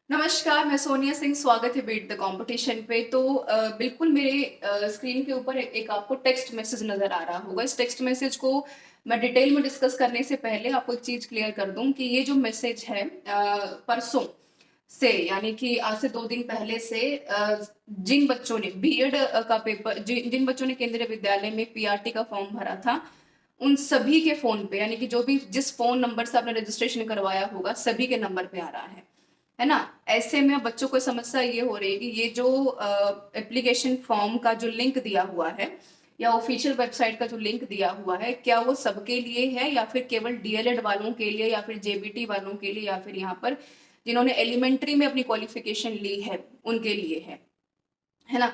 नमस्कार, मैं सोनिया सिंह। स्वागत है बीट द कंपटीशन पे। तो बिल्कुल मेरे स्क्रीन के ऊपर एक आपको टेक्स्ट मैसेज नजर आ रहा होगा। इस टेक्स्ट मैसेज को मैं डिटेल में डिस्कस करने से पहले आपको एक चीज क्लियर कर दूं कि ये जो मैसेज है परसों से, यानी कि आज से 2 दिन पहले से जिन बच्चों ने बीएड का पेपर, जिन बच्चों ने केंद्रीय विद्यालय में पीआरटी का फॉर्म भरा था, उन सभी के फोन पे, यानी कि जो भी जिस फोन नंबर से आपने रजिस्ट्रेशन करवाया होगा, सभी के नंबर पे आ रहा है ना। ऐसे में अब बच्चों को समस्या ये हो रही है कि ये जो एप्लीकेशन फॉर्म का जो लिंक दिया हुआ है या ऑफिशियल वेबसाइट का जो लिंक दिया हुआ है, क्या वो सबके लिए है या फिर केवल डीएलएड वालों के लिए या फिर जेबीटी वालों के लिए या फिर यहाँ पर जिन्होंने एलिमेंट्री में अपनी क्वालिफिकेशन ली है उनके लिए है ना।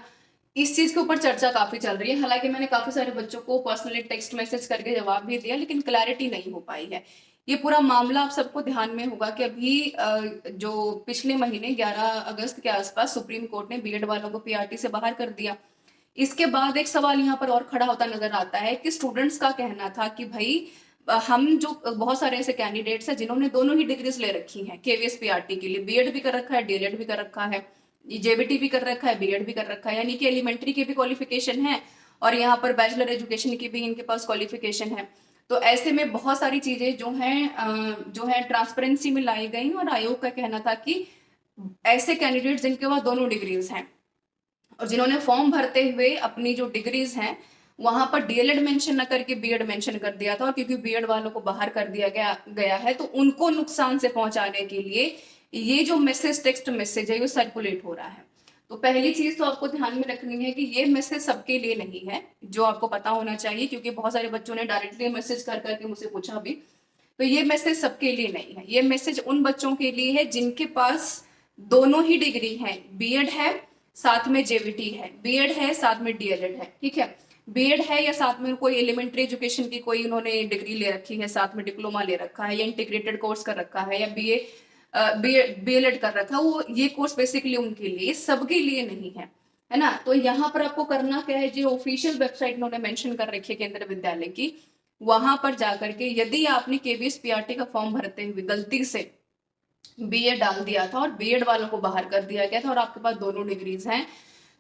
इस चीज के ऊपर चर्चा काफी चल रही है। हालांकि मैंने काफी सारे बच्चों को पर्सनली टेक्स्ट मैसेज करके जवाब भी दिया, लेकिन क्लैरिटी नहीं हो पाई है। ये पूरा मामला आप सबको ध्यान में होगा कि अभी जो पिछले महीने 11 अगस्त के आसपास सुप्रीम कोर्ट ने बीएड वालों को पीआरटी से बाहर कर दिया। इसके बाद एक सवाल यहाँ पर और खड़ा होता नजर आता है कि स्टूडेंट्स का कहना था कि भाई हम जो बहुत सारे ऐसे कैंडिडेट्स हैं जिन्होंने दोनों ही डिग्रीज ले रखी हैं केवीएस पीआरटी के लिए, बीएड भी कर रखा है, डीएलएड भी कर रखा है, जेबीटी भी कर रखा है, बीएड भी कर रखा है, यानी कि एलिमेंट्री की भी क्वालिफिकेशन है और यहाँ पर बैचलर एजुकेशन की भी इनके पास क्वालिफिकेशन है। तो ऐसे में बहुत सारी चीजें जो है ट्रांसपेरेंसी में लाई गई और आयोग का कहना था कि ऐसे कैंडिडेट जिनके पास दोनों डिग्रीज हैं और जिन्होंने फॉर्म भरते हुए अपनी जो डिग्रीज हैं वहां पर डीएलएड मेंशन न करके बीएड मेंशन कर दिया था, और क्योंकि बीएड वालों को बाहर कर दिया गया है तो उनको नुकसान से पहुंचाने के लिए ये जो मैसेज टेक्स्ट मैसेज है वो सर्कुलेट हो रहा है। तो पहली चीज तो आपको ध्यान में रखनी है कि ये मैसेज सबके लिए नहीं है, जो आपको पता होना चाहिए, क्योंकि बहुत सारे बच्चों ने डायरेक्टली मैसेज कर करके मुझसे पूछा भी। तो ये मैसेज सबके लिए नहीं है। ये मैसेज उन बच्चों के लिए है जिनके पास दोनों ही डिग्री है, बीएड है साथ में जेवीटी है, बीएड है साथ में डीएलएड है। ठीक है, बीएड है या साथ में कोई एलिमेंट्री एजुकेशन की कोई उन्होंने डिग्री ले रखी है, साथ में डिप्लोमा ले रखा है या इंटीग्रेटेड कोर्स कर रखा है या बीएलएड कर रखा है, वो ये कोर्स बेसिकली उनके लिए, सबके लिए नहीं है ना। तो यहाँ पर आपको करना क्या है, जो ऑफिशियल वेबसाइट उन्होंने मेंशन कर रखी है केंद्रीय विद्यालय की, वहां पर जाकर के यदि आपने केवीएस पीआरटी का फॉर्म भरते हुए गलती से बीएड डाल दिया था और बीएड वालों को बाहर कर दिया गया था और आपके पास दोनों डिग्रीज हैं,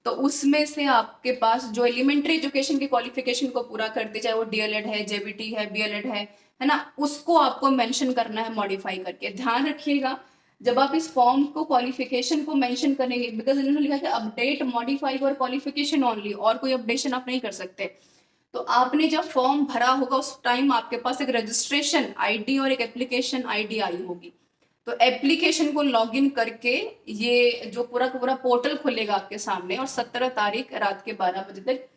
तो उसमें से आपके पास जो एलिमेंट्री एजुकेशन की क्वालिफिकेशन को पूरा कर दी, चाहे वो डीएलएड है, जेबीटी है, बीएलएड है ना, उसको आपको मेंशन करना है मॉडिफाई करके। ध्यान रखिएगा जब आप इस फॉर्म को क्वालिफिकेशन को मेंशन करेंगे, बिकॉज इन्होंने लिखा है अपडेट मॉडिफाई और क्वालिफिकेशन ओनली, और कोई अपडेशन आप नहीं कर सकते। तो आपने जब फॉर्म भरा होगा उस टाइम आपके पास एक रजिस्ट्रेशन आईडी और एक एप्लीकेशन आईडी आई होगी। तो एप्लीकेशन को लॉगिन करके ये जो पूरा का पूरा पोर्टल खुलेगा आपके सामने, और 17 तारीख रात के 12 बजे तक,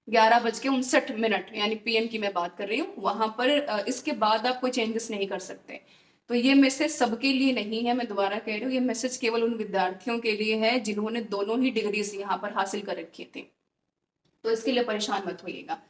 11:59 यानी पीएम की मैं बात कर रही हूँ, वहां पर इसके बाद आप कोई चेंजेस नहीं कर सकते। तो ये मैसेज सबके लिए नहीं है, मैं दोबारा कह रही हूँ, ये मैसेज केवल उन विद्यार्थियों के लिए है जिन्होंने दोनों ही डिग्रीज यहाँ पर हासिल कर रखी थी। तो इसके लिए परेशान मत होइएगा।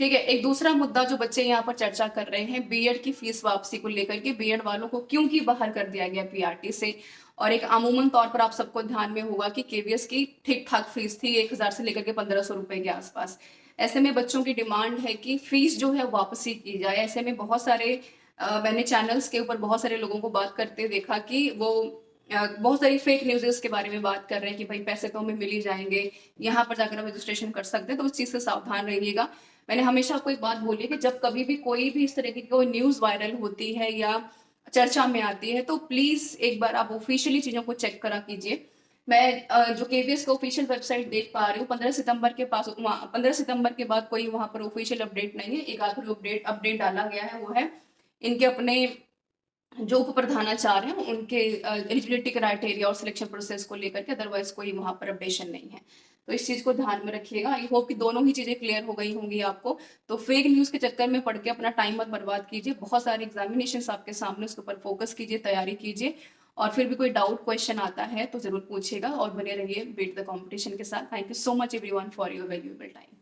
ठीक है, एक दूसरा मुद्दा जो बच्चे यहाँ पर चर्चा कर रहे हैं बीएड की फीस वापसी को लेकर के, बीएड वालों को क्यों की बाहर कर दिया गया पीआरटी से। और एक अमूमन तौर पर आप सबको ध्यान में होगा कि केवीएस की ठीक ठाक फीस थी 1000 से लेकर के 1500 रुपए के आसपास। ऐसे में बच्चों की डिमांड है कि फीस जो है वापसी की जाए। ऐसे में बहुत सारे मैंने चैनल्स के ऊपर बहुत सारे लोगों को बात करते देखा कि वो बहुत सारी फेक न्यूज़ के बारे में बात कर रहे हैं कि भाई पैसे तो हमें मिल ही जाएंगे, यहाँ पर जाकर आप रजिस्ट्रेशन कर सकते हैं। तो उस चीज़ से सावधान रहिएगा। मैंने हमेशा आपको एक बात बोली है कि जब कभी भी कोई भी इस तरह की कोई न्यूज़ वायरल होती है या चर्चा में आती है तो प्लीज़ एक बार आप ऑफिशियली चीज़ों को चेक करा कीजिए। मैं जो केवीएस का ऑफिशियल वेबसाइट देख पा रही हूँ, 15 सितंबर के बाद कोई वहां पर ऑफिशियल अपडेट नहीं है। एक आखिरी अपडेट डाला गया है, वो है इनके अपने जो उप प्रधानाचार्य हैं उनके एलिजिबिलिटी क्राइटेरिया और सिलेक्शन प्रोसेस को लेकर के, अदरवाइज कोई वहां पर अपडेशन नहीं है। तो इस चीज को ध्यान में रखिएगा। आई होप कि दोनों ही चीजें क्लियर हो गई होंगी आपको। तो फेक न्यूज के चक्कर में पढ़ के अपना टाइम मत बर्बाद कीजिए। बहुत सारे एग्जामिनेशन आपके सामने, उसके ऊपर फोकस कीजिए, तैयारी कीजिए, और फिर भी कोई डाउट क्वेश्चन आता है तो जरूर पूछिएगा और बने रहिए बीट द कॉम्पिटिशन के साथ। Thank you so much everyone for your valuable time.